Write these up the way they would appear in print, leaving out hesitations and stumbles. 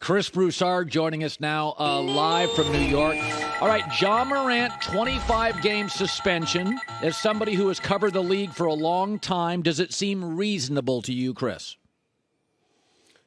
Chris Broussard joining us now live from New York. All right, John Morant, 25-game suspension. As somebody who has covered the league for a long time, does it seem reasonable to you, Chris?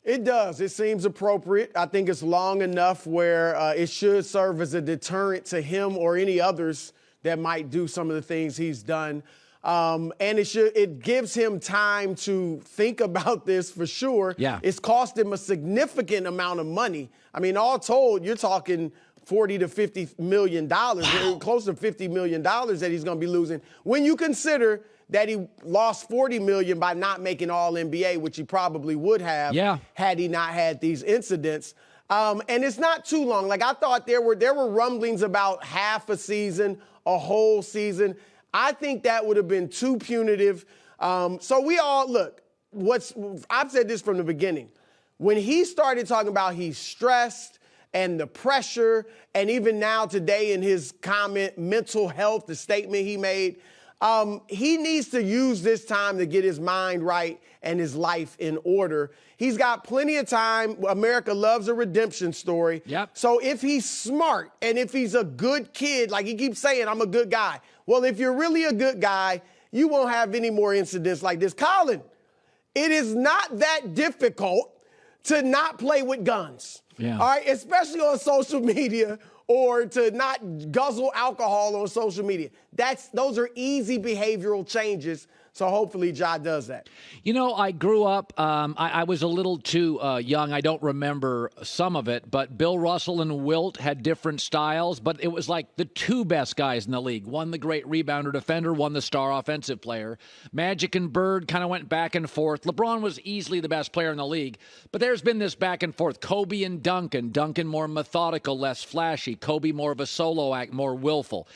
It does. It seems appropriate. I think it's long enough where it should serve as a deterrent to him or any others that might do some of the things he's done. And it gives him time to think about this for sure. Yeah. It's cost him a significant amount of money. I mean, all told, you're talking $40 to $50 million, close to $50 million that he's going to be losing. When you consider that he lost $40 million by not making All-NBA, which he probably would have had he not had these incidents. And it's not too long. Like, I thought there were rumblings about half a season, a whole season. I think that would have been too punitive. So we all, look, I've said this from the beginning. When he started talking about he's stressed and the pressure, and even now today in his comment, mental health, the statement he made, he needs to use this time to get his mind right and his life in order. He's got plenty of time. America loves a redemption story. Yep. So if he's smart and if he's a good kid, like he keeps saying, I'm a good guy. Well, if you're really a good guy, you won't have any more incidents like this. Colin, it is not that difficult to not play with guns. Yeah. All right, especially on social media, or to not guzzle alcohol on social media. Those are easy behavioral changes. So hopefully Ja does that. You know, I grew up, I was a little too young. I don't remember some of it, but Bill Russell and Wilt had different styles, but it was like the two best guys in the league. One, the great rebounder defender, one, the star offensive player. Magic and Bird kind of went back and forth. LeBron was easily the best player in the league, but there's been this back and forth. Kobe and Duncan. Duncan more methodical, less flashy. Kobe more of a solo act, more willful.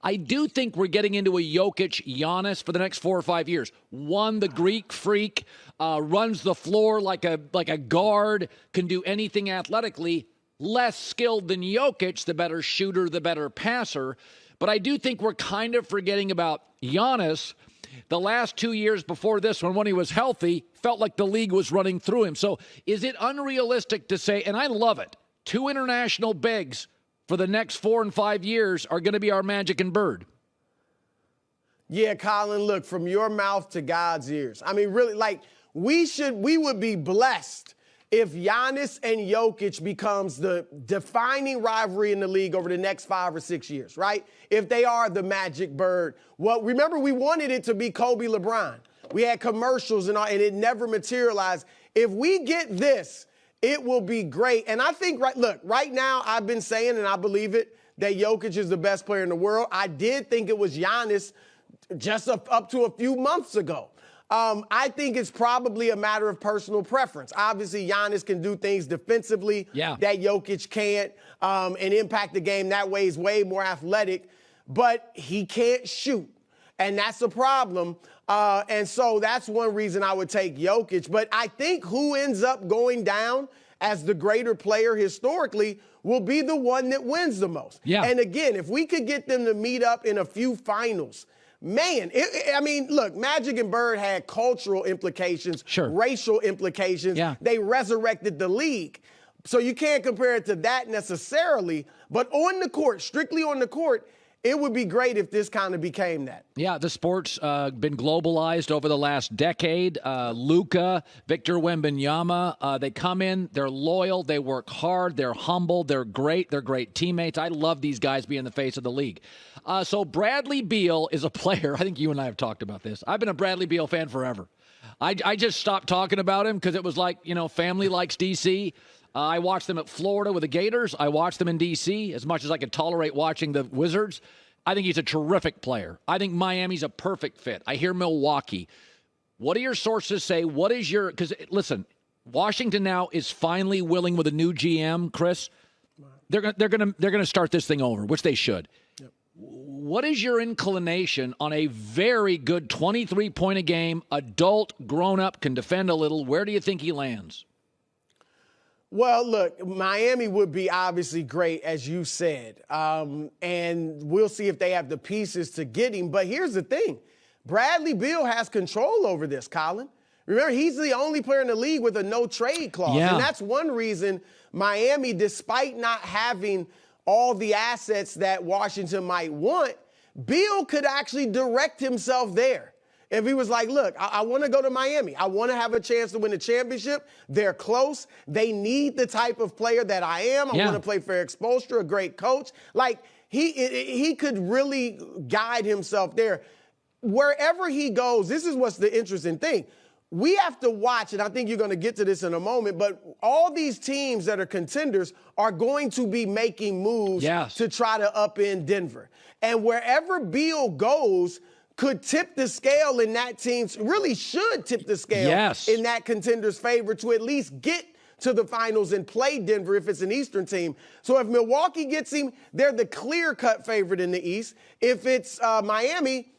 I do think we're getting into a Jokić, Giannis for the next 4 or 5 years. One, the Greek freak, runs the floor like a guard, can do anything athletically. Less skilled than Jokić, the better shooter, the better passer. But I do think we're kind of forgetting about Giannis. The last 2 years before this one, when he was healthy, felt like the league was running through him. So is it unrealistic to say, and I love it, 2 international bigs for the next 4 and 5 years are going to be our Magic and Bird? Yeah, Colin, look, from your mouth to God's ears. I mean, really, like, we would be blessed if Giannis and Jokić becomes the defining rivalry in the league over the next 5 or 6 years, right? If they are the Magic Bird. Well, remember, we wanted it to be Kobe LeBron. We had commercials and all, and it never materialized. If we get this, it will be great. And I think, right now, I've been saying, and I believe it, that Jokić is the best player in the world. I did think it was Giannis just up to a few months ago. I think it's probably a matter of personal preference. Obviously, Giannis can do things defensively that Jokić can't, and impact the game that way. He's way more athletic, but he can't shoot. And that's a problem. And so that's one reason I would take Jokić. But I think who ends up going down as the greater player historically will be the one that wins the most. Yeah. And again, if we could get them to meet up in a few finals, man, I mean, look, Magic and Bird had cultural implications, racial implications. Yeah. They resurrected the league. So you can't compare it to that necessarily. But on the court, strictly on the court, it would be great if this kind of became that. Yeah, the sport's been globalized over the last decade. Luka, Victor Wembanyama, they come in, they're loyal, they work hard, they're humble, they're great teammates. I love these guys being the face of the league. So Bradley Beal is a player. I think you and I have talked about this. I've been a Bradley Beal fan forever. I just stopped talking about him because it was like, family likes D.C., I watched them at Florida with the Gators. I watched them in D.C. as much as I could tolerate watching the Wizards. I think he's a terrific player. I think Miami's a perfect fit. I hear Milwaukee. What do your sources say? What is your – because, listen, Washington now is finally willing with a new GM, Chris. They're gonna start this thing over, which they should. Yep. What is your inclination on a very good 23-point-a-game, adult, grown-up, can defend a little? Where do you think he lands? Well, look, Miami would be obviously great, as you said, and we'll see if they have the pieces to get him. But here's the thing. Bradley Beal has control over this, Colin. Remember, he's the only player in the league with a no-trade clause. Yeah. And that's one reason Miami, despite not having all the assets that Washington might want, Beal could actually direct himself there. If he was like, look, I want to go to Miami. I want to have a chance to win a championship. They're close. They need the type of player that I am. I want to play for Eric Spoelstra, a great coach. Like, he could really guide himself there. Wherever he goes, this is what's the interesting thing. We have to watch, and I think you're going to get to this in a moment, but all these teams that are contenders are going to be making moves to try to upend Denver. And wherever Beal goes could tip the scale in that team's, really should tip the scale in that contender's favor to at least get to the finals and play Denver if it's an Eastern team. So if Milwaukee gets him, they're the clear-cut favorite in the East. If it's Miami,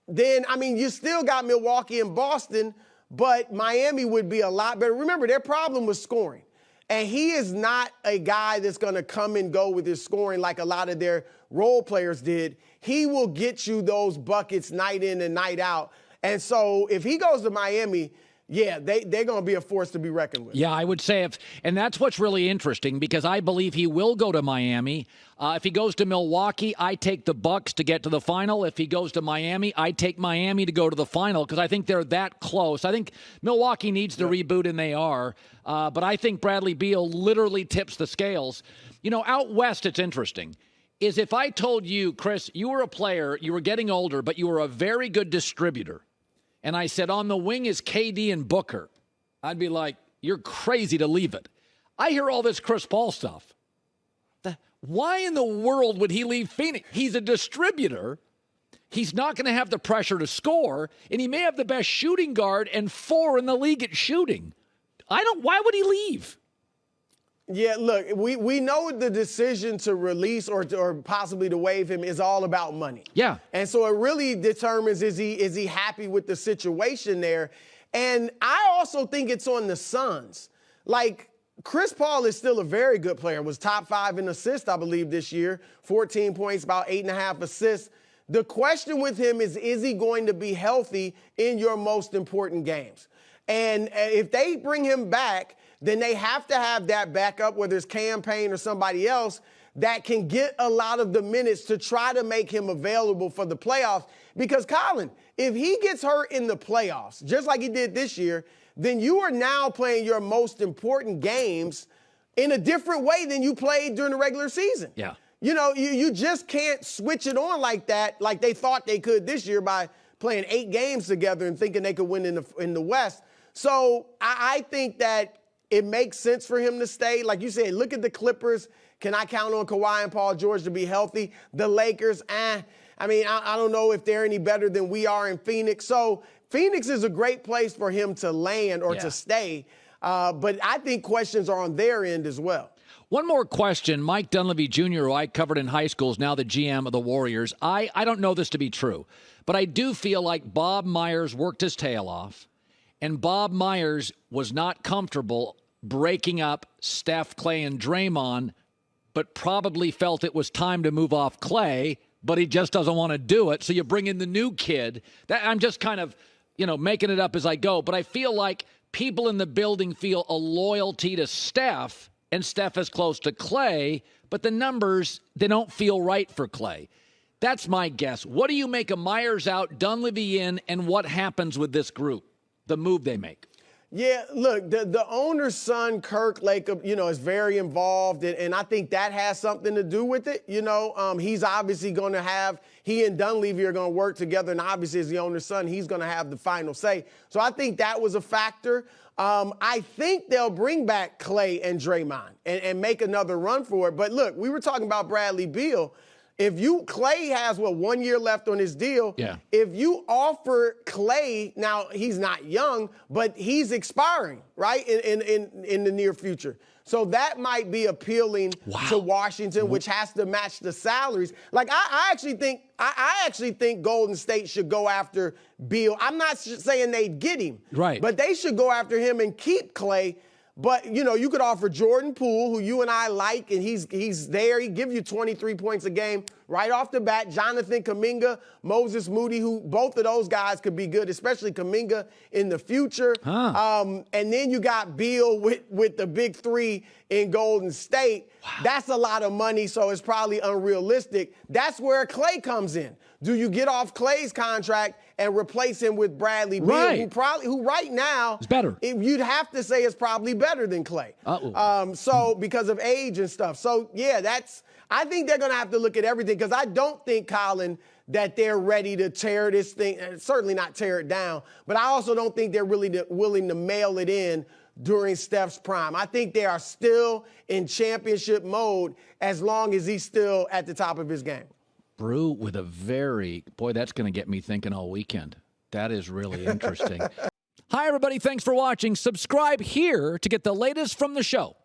then, I mean, you still got Milwaukee and Boston, but Miami would be a lot better. Remember, their problem was scoring. And he is not a guy that's going to come and go with his scoring like a lot of their role players did. He will get you those buckets night in and night out. And so if he goes to Miami, they're going to be a force to be reckoned with. Yeah, I would say and that's what's really interesting because I believe he will go to Miami. If he goes to Milwaukee, I take the Bucks to get to the final. If he goes to Miami, I take Miami to go to the final because I think they're that close. I think Milwaukee needs to reboot, and they are. But I think Bradley Beal literally tips the scales. You know, out west, it's interesting. Is if I told you, Chris, you were a player, you were getting older, but you were a very good distributor. And I said, on the wing is KD and Booker. I'd be like, you're crazy to leave it. I hear all this Chris Paul stuff. Why in the world would he leave Phoenix? He's a distributor. He's not going to have the pressure to score, and he may have the best shooting guard and 4 in the league at shooting. Why would he leave? Yeah, look, we know the decision to release or possibly to waive him is all about money. Yeah. And so it really determines is he happy with the situation there. And I also think it's on the Suns. Like, Chris Paul is still a very good player. Was top 5 in assists, I believe, this year. 14 points, about 8.5 assists. The question with him is he going to be healthy in your most important games? And if they bring him back, then they have to have that backup, whether it's Cam Payne or somebody else, that can get a lot of the minutes to try to make him available for the playoffs. Because, Colin, if he gets hurt in the playoffs, just like he did this year, then you are now playing your most important games in a different way than you played during the regular season. Yeah. You know, you just can't switch it on like that, like they thought they could this year by playing 8 games together and thinking they could win in the West. So I think that it makes sense for him to stay. Like you said, look at the Clippers. Can I count on Kawhi and Paul George to be healthy? The Lakers, I mean, I don't know if they're any better than we are in Phoenix. So Phoenix is a great place for him to land or to stay. But I think questions are on their end as well. One more question. Mike Dunleavy Jr., who I covered in high school, is now the GM of the Warriors. I don't know this to be true, but I do feel like Bob Myers worked his tail off, and Bob Myers was not comfortable breaking up Steph, Clay, and Draymond, but probably felt it was time to move off Clay, but he just doesn't want to do it. So you bring in the new kid. I'm just kind of, making it up as I go, but I feel like people in the building feel a loyalty to Steph, and Steph is close to Clay, but the numbers, they don't feel right for Clay. That's my guess. What do you make of Myers out, Dunleavy in, and what happens with this group, the move they make? Yeah, look, the owner's son, Kirk Lacob, is very involved, and I think that has something to do with it. He's obviously going to he and Dunleavy are going to work together, and obviously as the owner's son, he's going to have the final say. So I think that was a factor. I think they'll bring back Clay and Draymond and make another run for it. But look, we were talking about Bradley Beal. Clay has 1 year left on his deal. Yeah. If you offer Clay, now he's not young, but he's expiring, right, in the near future. So that might be appealing to Washington, which has to match the salaries. Like I actually think Golden State should go after Beal. I'm not saying they'd get him, right? But they should go after him and keep Clay. But, you could offer Jordan Poole, who you and I like, and he's there. He give you 23 points a game right off the bat. Jonathan Kuminga, Moses Moody, who both of those guys could be good, especially Kuminga in the future. And then you got Beal with the big three in Golden State. Wow. That's a lot of money, so it's probably unrealistic. That's where Klay comes in. Do you get off Klay's contract and replace him with Bradley Beal, who right now is better? You'd have to say is probably better than Klay. So because of age and stuff. So yeah, I think they're going to have to look at everything, because I don't think, Colin, that they're ready to tear this thing, certainly not tear it down, but I also don't think they're really willing to mail it in during Steph's prime. I think they are still in championship mode as long as he's still at the top of his game. Brew with that's going to get me thinking all weekend. That is really interesting. Hi, everybody. Thanks for watching. Subscribe here to get the latest from the show.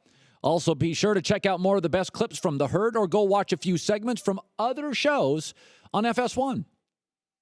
Also, be sure to check out more of the best clips from The Herd, or go watch a few segments from other shows on FS1.